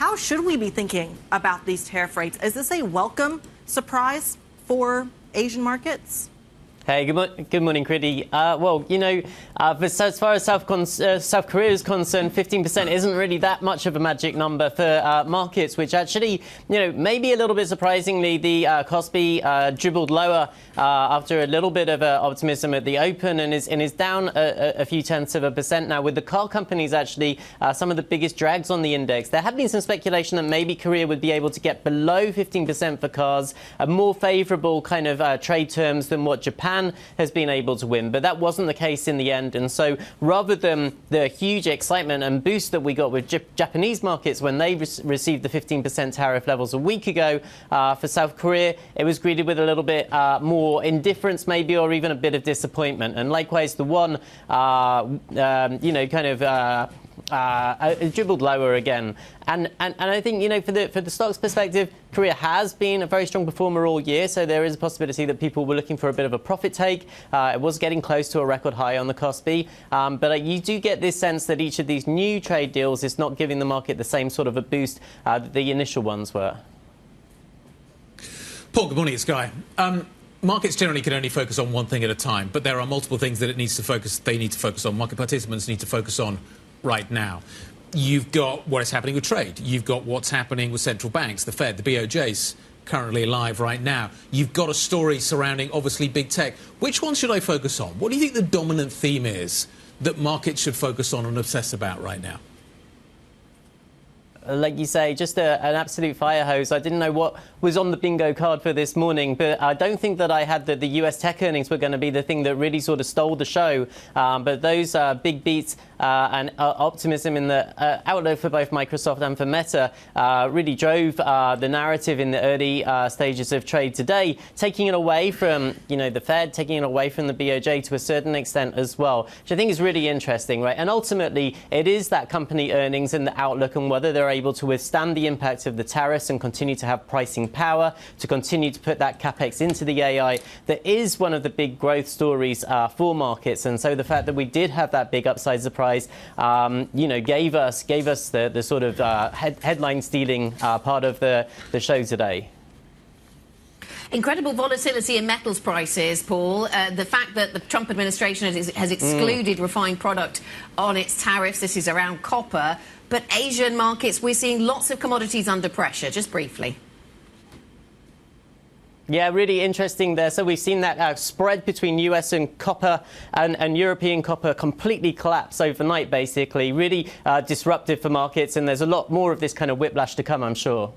How should we be thinking about these tariff rates? Is this a welcome surprise for Asian markets? Hey, good morning, Kriti. Well, you know, as far as South Korea is concerned, 15% isn't really that much of a magic number for markets, which actually, you know, maybe a little bit surprisingly, the Kospi dribbled lower after a little bit of optimism at the open and is down a few tenths of a percent now, with the car companies actually some of the biggest drags on the index. There had been some speculation that maybe Korea would be able to get below 15% for cars, a more favorable kind of trade terms than what Japan has been able to win, but that wasn't the case in the end. And so rather than the huge excitement and boost that we got with Japanese markets when they received the 15% tariff levels a week ago, for South Korea, it was greeted with a little bit more indifference maybe, or even a bit of disappointment. And likewise, the one, you know, kind of dribbled lower again. And I think, you know, for the stocks perspective, Korea has been a very strong performer all year, so there is a possibility that people were looking for a bit of a profit take. It was getting close to a record high on the Kospi, but you do get this sense that each of these new trade deals is not giving the market the same sort of a boost that the initial ones were. Paul, good morning, it's Guy. Markets generally can only focus on one thing at a time, but there are multiple things that they need to focus on. Market participants need to focus on right now. You've got what is happening with trade. You've got what's happening with central banks, the Fed, the BOJ's currently live right now. You've got a story surrounding, obviously, big tech. Which one should I focus on? What do you think the dominant theme is that markets should focus on and obsess about right now? Like you say, just an absolute fire hose. I didn't know what was on the bingo card for this morning, but I don't think that I had that the US tech earnings were going to be the thing that really sort of stole the show. But those big beats and optimism in the outlook for both Microsoft and for Meta really drove the narrative in the early stages of trade today, taking it away from, you know, the Fed, taking it away from the BOJ to a certain extent as well, which I think is really interesting, right? And ultimately, it is that company earnings and the outlook and whether they're able to withstand the impact of the tariffs and continue to have pricing power, to continue to put that capex into the AI, that is one of the big growth stories for markets. And so the fact that we did have that big upside surprise, you know, gave us the sort of headline stealing part of the show today. Incredible volatility in metals prices, Paul. The fact that the Trump administration has excluded refined product on its tariffs, this is around copper. But Asian markets, we're seeing lots of commodities under pressure. Just briefly. Yeah, really interesting there. So we've seen that spread between US and copper and European copper completely collapse overnight, basically. Really disruptive for markets. And there's a lot more of this kind of whiplash to come, I'm sure.